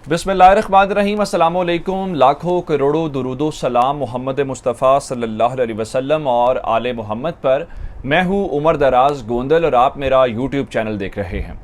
बिस्मिल्लाहिर्रहमानिर्रहीम, अस्सलाम वालेकुम। लाखों करोड़ों दुरूदो सलाम मोहम्मद मुस्तफ़ा सल्लल्लाहु अलैहि वसल्लम और आले मोहम्मद पर। मैं हूँ उमर दराज गोंदल और आप मेरा यूट्यूब चैनल देख रहे हैं।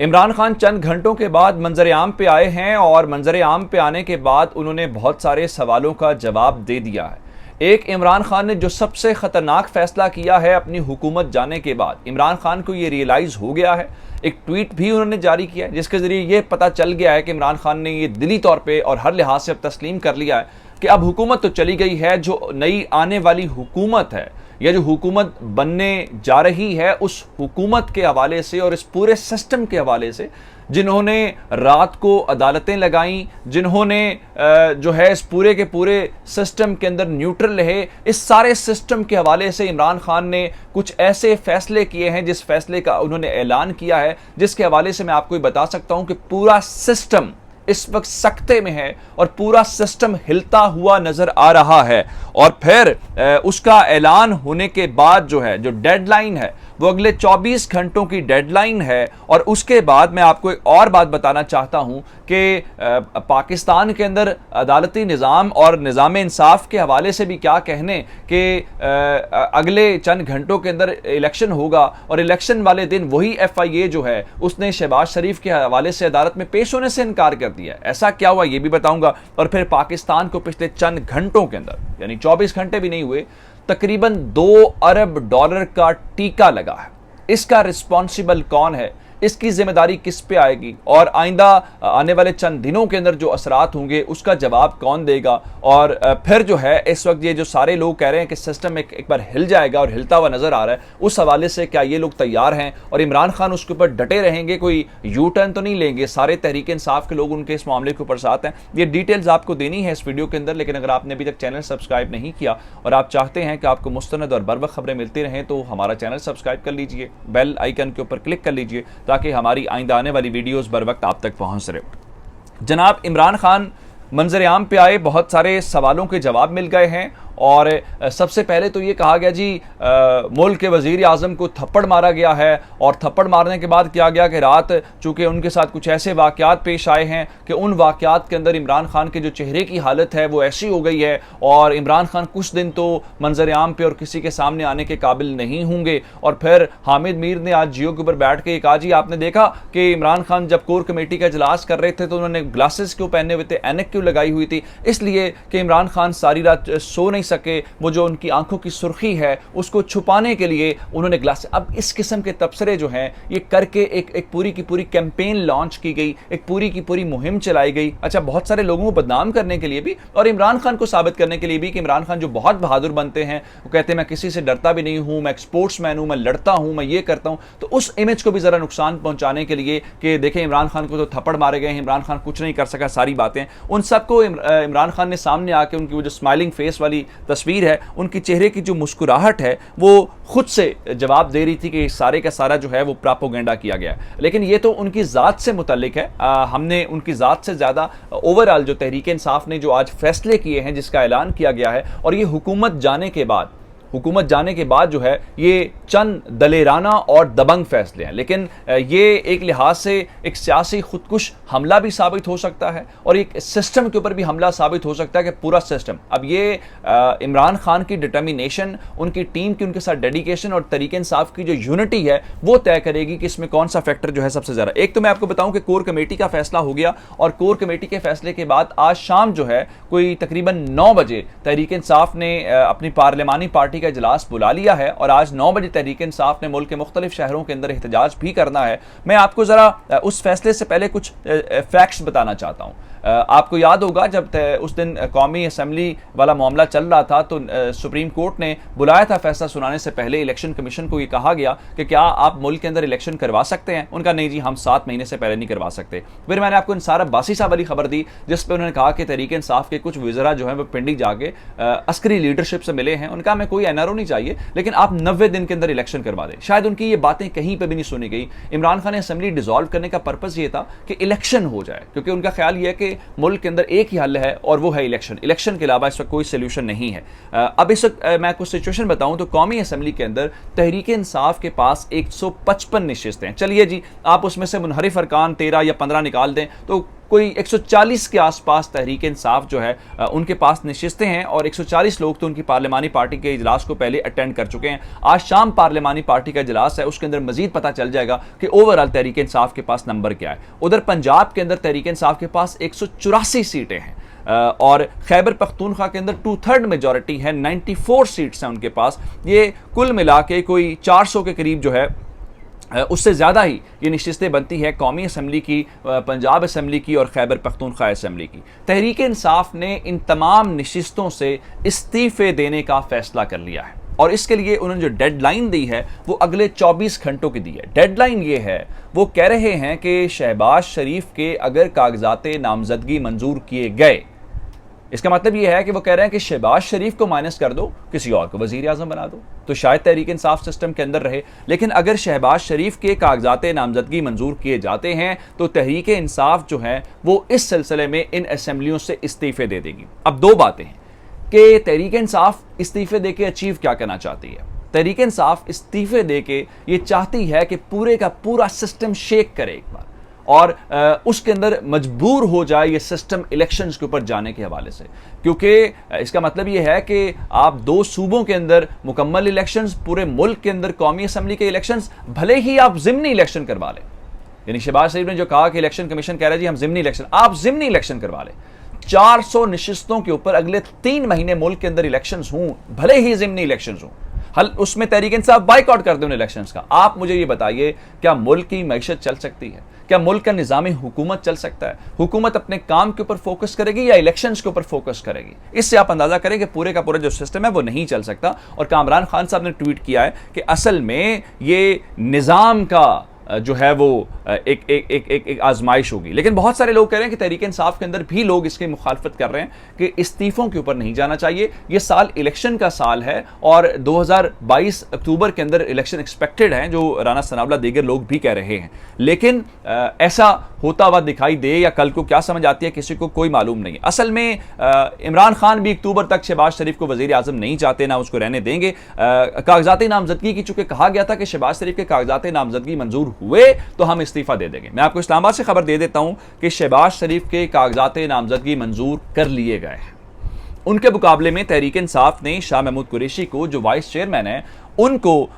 इमरान खान चंद घंटों के बाद मंजर आम पे आए हैं और मंजर आम पे आने के बाद उन्होंने बहुत सारे सवालों का जवाब दे दिया है। एक इमरान खान ने जो सबसे ख़तरनाक फ़ैसला किया है अपनी हुकूमत जाने के बाद, इमरान खान को ये रियलाइज़ हो गया है। एक ट्वीट भी उन्होंने जारी किया है जिसके ज़रिए ये पता चल गया है कि इमरान खान ने ये दिली तौर पे और हर लिहाज से अब तस्लीम कर लिया है कि अब हुकूमत तो चली गई है, जो नई आने वाली हुकूमत है या जो हुकूमत बनने जा रही है उस हुकूमत के हवाले से और इस पूरे सिस्टम के हवाले से, जिन्होंने रात को अदालतें लगाई, जिन्होंने जो है इस पूरे के पूरे सिस्टम के अंदर न्यूट्रल रहे, इस सारे सिस्टम के हवाले से इमरान खान ने कुछ ऐसे फैसले किए हैं जिस फैसले का उन्होंने ऐलान किया है, जिसके हवाले से मैं आपको ये बता सकता हूं कि पूरा सिस्टम इस वक्त सकते में है और पूरा सिस्टम हिलता हुआ नजर आ रहा है। और फिर उसका ऐलान होने के बाद जो डेडलाइन है वो अगले 24 घंटों की डेडलाइन है। और उसके बाद मैं आपको एक और बात बताना चाहता हूं कि पाकिस्तान के अंदर अदालती निज़ाम और निज़ाम इंसाफ के हवाले से भी क्या कहने कि अगले चंद घंटों के अंदर इलेक्शन होगा और इलेक्शन वाले दिन वही FIA जो है उसने शहबाज शरीफ के हवाले से अदालत में पेश होने से इनकार कर दिया। ऐसा क्या हुआ ये भी बताऊंगा। और फिर पाकिस्तान को पिछले चंद घंटों के अंदर, यानी 24 घंटे भी नहीं हुए, तकरीबन $2 अरब का टीका लगा है। इसका रिस्पॉन्सिबल कौन है, इसकी जिम्मेदारी किस पे आएगी और आइंदा आने वाले चंद दिनों के अंदर जो असरात होंगे उसका जवाब कौन देगा। और फिर जो है इस वक्त ये जो सारे लोग कह रहे हैं कि सिस्टम एक बार हिल जाएगा और हिलता हुआ नजर आ रहा है, उस हवाले से क्या ये लोग तैयार हैं और इमरान खान उसके ऊपर डटे रहेंगे, कोई यू टर्न तो नहीं लेंगे? सारे तहरीक इंसाफ के लोग उनके इस मामले के ऊपर साथ हैं। ये डिटेल्स आपको देनी है इस वीडियो के अंदर, लेकिन अगर आपने अभी तक चैनल सब्सक्राइब नहीं किया और आप चाहते हैं कि आपको मुस्तनद और बर वक्त खबरें मिलती रहें तो हमारा चैनल सब्सक्राइब कर लीजिए, बेल आइकन के ऊपर क्लिक कर लीजिए ताकि हमारी आइंदा आने वाली वीडियोस बर वक्त आप तक पहुंच रहे। जनाब इमरान खान मंजर आम पे आए, बहुत सारे सवालों के जवाब मिल गए हैं। और सबसे पहले तो ये कहा गया जी मुल्क के वज़ीर आज़म को थप्पड़ मारा गया है और थप्पड़ मारने के बाद किया गया कि रात चूँकि उनके साथ कुछ ऐसे वाक़यात पेश आए हैं कि उन वाक़यात के अंदर इमरान खान के जो चेहरे की हालत है वो ऐसी हो गई है और इमरान खान कुछ दिन तो मंजर आम पे और किसी के सामने आने के काबिल नहीं होंगे। और फिर हामिद मीर ने आज जियो के ऊपर बैठ के कहा जी आपने देखा कि इमरान खान जब कोर कमेटी का इजलास कर रहे थे तो उन्होंने ग्लासेस क्यों पहने हुए थे, ऐनक क्यों लगाई हुई थी? इसलिए कि इमरान खान सारी रात सो नहीं सके, वो जो उनकी आंखों की सुर्खी है उसको छुपाने के लिए उन्होंने ग्लास। अब इस किस्म के तबसरे जो हैं ये करके एक पूरी की पूरी कैंपेन लॉन्च की गई, एक पूरी की पूरी मुहिम चलाई गई। अच्छा, बहुत सारे लोगों को बदनाम करने के लिए भी और इमरान खान को साबित करने के लिए भी कि इमरान खान जो बहुत बहादुर बनते हैं, वो कहते हैं मैं किसी से डरता भी नहीं हूं, मैं एक स्पोर्ट्समैन हूं, मैं लड़ता हूं, मैं ये करता हूं। तो उस इमेज को भी जरा नुकसान पहुंचाने के लिए कि देखें इमरान खान को तो थप्पड़ मारे गए हैं, इमरान खान कुछ नहीं कर सका, सारी बातें उन सबको इमरान खान ने सामने आके उनकी वो जो स्माइलिंग फेस वाली तस्वीर है, उनकी चेहरे की जो मुस्कुराहट है वो खुद से जवाब दे रही थी कि सारे का सारा जो है वो प्रोपेगेंडा किया गया है। लेकिन ये तो उनकी ज़ात से मुतल्लिक है। हमने उनकी ज़ात से ज़्यादा ओवरऑल जो तहरीक इंसाफ ने जो आज फैसले किए हैं, जिसका ऐलान किया गया है और ये हुकूमत जाने के बाद जो है ये चंद दलेराना और दबंग फैसले हैं। लेकिन ये एक लिहाज से एक सियासी खुदकुश हमला भी साबित हो सकता है और एक सिस्टम के ऊपर भी हमला साबित हो सकता है कि पूरा सिस्टम अब ये इमरान खान की डिटर्मिनेशन, उनकी टीम की उनके साथ डेडिकेशन और तरीके इंसाफ की जो यूनिटी है वो तय करेगी कि इसमें कौन सा फैक्टर जो है सबसे ज़्यादा। एक तो मैं आपको बताऊं कि कोर कमेटी का फैसला हो गया और कोर कमेटी के फैसले के बाद आज शाम जो है कोई तकरीबन 9 बजे तहरीक इंसाफ ने अपनी पार्लिमानी पार्टी का इजलास बुला लिया है और आज 9 बजे तहरीक इंसाफ ने मुल्क के मुख्तलिफ शहरों के अंदर एहतजाज भी करना है। मैं आपको ज़रा उस फैसले से पहले कुछ फैक्ट्स बताना चाहता हूँ। आपको याद होगा जब उस दिन कौमी असम्बली वाला मामला चल रहा था तो सुप्रीम कोर्ट ने बुलाया था फैसला सुनाने से पहले इलेक्शन कमीशन को ये कहा गया कि क्या आप मुल्क के अंदर इलेक्शन करवा सकते हैं? उनका नहीं जी, हम 7 महीने से पहले नहीं करवा सकते। फिर मैंने आपको इंसार अब्बासी साहब वाली खबर दी जिस पर उन्होंने कहा कि तहरीक इंसाफ के कुछ वज़रा जो है वो पिंडी जाके अस्करी लीडरशिप से मिले हैं, उनका हमें कोई NRO नहीं चाहिए लेकिन आप 90 दिन के अंदर इलेक्शन करवा दें। शायद उनकी ये बातें कहीं पर भी नहीं सुनी गई। इमरान खान ने असम्बली डिसॉल्व करने का पर्पज़ ये था कि इलेक्शन हो जाए, क्योंकि उनका ख्याल ये है कि मुल्क के अंदर एक ही हल है और वो है इलेक्शन के अलावा इस वक्त कोई सोल्यूशन नहीं है। अब इस वक्त मैं कुछ सिचुएशन बताऊं तो कौमी असम्बली के अंदर तहरीक इंसाफ के पास 155 नशिस्तें हैं। चलिए जी, आप उसमें से मुनहरिफ अरकान 13 या 15 निकाल दें तो कोई 140 के आसपास तहरीक इंसाफ जो है उनके पास नशिस्तें हैं और 140 लोग तो उनकी पार्लिमानी पार्टी के इजलास को पहले अटेंड कर चुके हैं। आज शाम पार्लिमानी पार्टी का इजलास है, उसके अंदर मजीद पता चल जाएगा कि ओवरऑल तहरीक इंसाफ के पास नंबर क्या है। उधर पंजाब के अंदर तहरीक इंसाफ के पास 184 सीटें हैं और खैबर पख्तूनख्वा के अंदर 2/3 मेजॉरिटी है, 94 सीट्स हैं उनके पास। ये कुल मिला के कोई 400 के करीब जो है उससे ज़्यादा ही ये नशिस्तें बनती है कौमी असम्बली की, पंजाब असम्बली की और खैबर पख्तूनख्वा असम्बली की। तहरीक इंसाफ ने इन तमाम नशिस्तों से इस्तीफ़े देने का फैसला कर लिया है और इसके लिए उन्होंने जो डेडलाइन दी है वो अगले 24 घंटों की दी है। डेडलाइन ये है, वो कह रहे हैं कि शहबाज शरीफ के अगर कागजात नामजदगी मंजूर किए गए, इसका मतलब यह है कि वो कह रहे हैं कि शहबाज शरीफ को माइनस कर दो, किसी और को वजीर आजम बना दो, तो शायद तहरीक इंसाफ सिस्टम के अंदर रहे। लेकिन अगर शहबाज शरीफ के कागजात नामजदगी मंजूर किए जाते हैं तो तहरीक इंसाफ जो है वो इस सिलसिले में इन असम्बलियों से इस्तीफे दे देगी। अब दो बातें हैं कि तहरीक इंसाफ इस्तीफे देके अचीव क्या करना चाहती है। तहरीक इंसाफ इस्तीफे देके ये चाहती है कि पूरे का पूरा सिस्टम शेक करे एक बार और उसके अंदर मजबूर हो जाए ये सिस्टम इलेक्शंस के ऊपर जाने के हवाले से, क्योंकि इसका मतलब ये है कि आप 2 सूबों के अंदर मुकम्मल इलेक्शंस, पूरे मुल्क के अंदर कौमी असम्बली के इलेक्शंस, भले ही आप ज़िमनी इलेक्शन करवा लें। यानी शहबाज शरीफ ने जो कहा कि इलेक्शन कमीशन कह रहा है जी हम ज़िमनी इलेक्शन, आप ज़िमनी इलेक्शन करवा लें। 400 नशिस्तों के ऊपर अगले 3 महीने मुल्क के अंदर इलेक्शंस हों, भले ही ज़िमनी इलेक्शंस हों, हल उसमें तहरीक इंसाफ बाइकआउट कर दे उन इलेक्शंस का। आप मुझे ये बताइए, क्या मुल्क की मईशत चल सकती है? क्या मुल्क का निज़ामी हुकूमत चल सकता है? हुकूमत अपने काम के ऊपर फोकस करेगी या इलेक्शंस के ऊपर फोकस करेगी? इससे आप अंदाजा करें कि पूरे का पूरा जो सिस्टम है वो नहीं चल सकता। और कामरान खान साहब ने ट्वीट किया है कि असल में ये निज़ाम का जो है वो एक आजमाइश होगी। लेकिन बहुत सारे लोग कह रहे हैं कि तहरीक इंसाफ के अंदर भी लोग इसकी मुखालफत कर रहे हैं कि इस्तीफों के ऊपर नहीं जाना चाहिए। ये साल इलेक्शन का साल है और 2022 अक्टूबर के अंदर इलेक्शन एक्सपेक्टेड है, जो राना सनाउल्लाह दीगर लोग भी कह रहे हैं। लेकिन ऐसा होता हुआ दिखाई दे या कल को क्या समझ आती है किसी को कोई मालूम नहीं। असल में इमरान खान भी अक्टूबर तक शहबाज शरीफ को वजीर आजम नहीं चाहते, ना उसको रहने देंगे। कागजात नामजदगी की चूंकि कहा गया था कि शहबाज शरीफ के कागजात नामजदगी मंजूर हुए तो हम इस्तीफा दे देंगे। मैं आपको इस्लामाबाद से खबर दे देता हूं कि शहबाज शरीफ के कागजात नामजदगी मंजूर कर लिए गए हैं। उनके मुकाबले में तहरीक इंसाफ ने शाह महमूद कुरैशी को, जो वाइस चेयरमैन है, उनको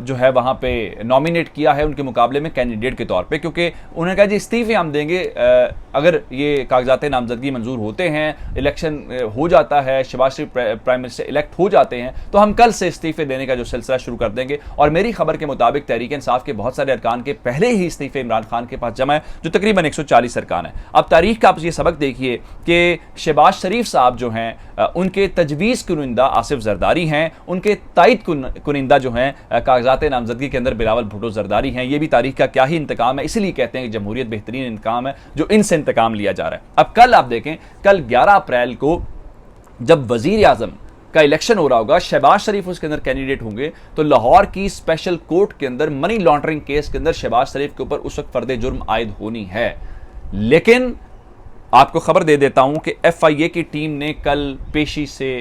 जो है वहाँ पे नॉमिनेट किया है उनके मुकाबले में कैंडिडेट के तौर पे, क्योंकि उन्होंने कहा जी इस्तीफे हम देंगे अगर ये कागजात नामजदगी मंजूर होते हैं, इलेक्शन हो जाता है, शहबाज शरीफ प्राइम मिनिस्टर इलेक्ट हो जाते हैं, तो हम कल से इस्तीफे देने का जो सिलसिला शुरू कर देंगे। और मेरी खबर के मुताबिक तहरीक इंसाफ के बहुत सारे अरकान के पहले ही इस्तीफे इमरान खान के पास जमा है, जो तकरीबन 140 अरकान है। अब तारीख का आप ये सबक देखिए कि शहबाज शरीफ साहब जो हैं उनके तजवीज़ कुनिंदा आसिफ जरदारी हैं, उनके तायद कुनिंदा जो हैं कागजात नामजदगी के अंदर बिलावल भुट्टो जरदारी हैं। ये भी तारीख का क्या ही इंतकाम है, इसलिए कहते हैं कि जमहूरियत बेहतरीन इंतकाम है जो इनसे इंतकाम लिया जा रहा है। अब कल आप देखें, कल 11 अप्रैल को जब वजीर आजम का इलेक्शन हो रहा होगा, शहबाज शरीफ उसके अंदर कैंडिडेट होंगे, तो लाहौर की स्पेशल कोर्ट के अंदर मनी लॉन्ड्रिंग केस के अंदर शहबाज शरीफ के ऊपर उस वक्त फर्द जुर्म आयद होनी है। लेकिन आपको खबर दे देता हूं कि FIA की टीम ने कल पेशी से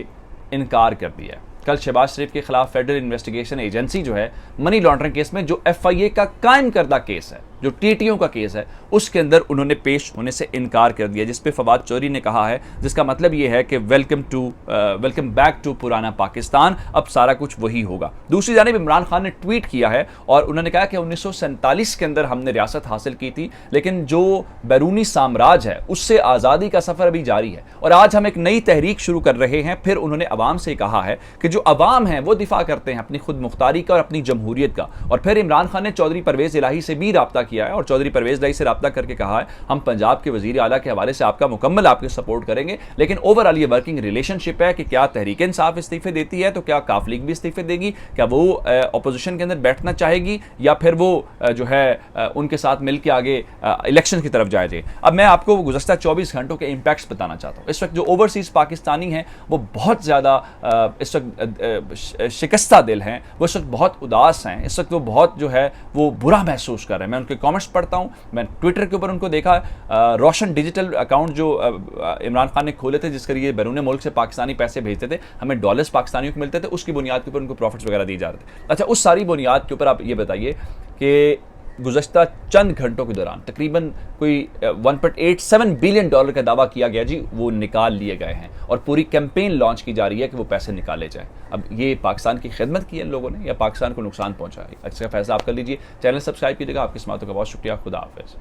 इनकार कर दिया। कल शहबाज शरीफ के खिलाफ फेडरल इन्वेस्टिगेशन एजेंसी जो है मनी लॉन्ड्रिंग केस में, जो FIA का कायम करदा केस है, जो TTO का केस है, उसके अंदर उन्होंने पेश होने से इनकार कर दिया, जिस पे फवाद चौधरी ने कहा है, जिसका मतलब ये है कि वेलकम बैक टू पुराना पाकिस्तान, अब सारा कुछ वही होगा। दूसरी जानिब इमरान खान ने ट्वीट किया है और उन्होंने कहा कि 1947 के अंदर हमने रियासत हासिल की थी, लेकिन जो बैरूनी साम्राज्य है उससे आज़ादी का सफ़र अभी जारी है और आज हम एक नई तहरीक शुरू कर रहे हैं। फिर उन्होंने अवाम से कहा है कि जो अवाम है वो दिफा करते हैं अपनी खुद मुख्तारी का और अपनी जमहूरियत का। और फिर इमरान खान ने चौधरी परवेज़ इलाही से भी रब्ता किया है और चौधरी परवेज़ इलाही से रब्ता करके कहा है हम पंजाब के वज़ीर आला के हवाले से आपका मुकम्मल आपकी सपोर्ट करेंगे, लेकिन ओवरऑल ये वर्किंग रिलेशनशिप है कि क्या तहरीक इंसाफ इस्तीफे देती है तो क्या काफ लीग भी इस्तीफे देगी, क्या वो अपोजिशन के अंदर बैठना चाहेगी या फिर वो जो है उनके साथ मिल के आगे इलेक्शन की तरफ जाए। अब मैं आपको गुज़श्ता 24 घंटों के इम्पैक्ट्स बताना चाहता हूँ। इस वक्त जो ओवरसीज़ पाकिस्तानी हैं वो बहुत ज़्यादा इस वक्त शिकस्ता दिल हैं, वो इस वक्त बहुत उदास हैं, इस वक्त वो बहुत जो है वो बुरा महसूस कर रहे हैं। मैं उनके कमेंट्स पढ़ता हूँ, मैं ट्विटर के ऊपर उनको देखा, रोशन डिजिटल अकाउंट जो इमरान खान ने खोले थे जिसके लिए बैरून मुल्क से पाकिस्तानी पैसे भेजते थे, हमें डॉलर्स पाकिस्तानियों को मिलते थे, उसकी बुनियाद के ऊपर उनको प्रॉफिट्स वगैरह दिए जा रहे थे। अच्छा, उस सारी बुनियाद के ऊपर आप ये बताइए कि गुज़श्ता चंद घंटों के दौरान तकरीबन कोई 1.87 बिलियन डॉलर का दावा किया गया जी, वो निकाल लिए गए हैं और पूरी कैंपेन लॉन्च की जा रही है कि वो पैसे निकाले जाएं। अब ये पाकिस्तान की खिदमत की है इन लोगों ने या पाकिस्तान को नुकसान पहुंचा है? अच्छा फैसला आप कर लीजिए। चैनल सब्सक्राइब कीजिएगा। आपकी समातों का बहुत शुक्रिया। खुदा हाफिज़।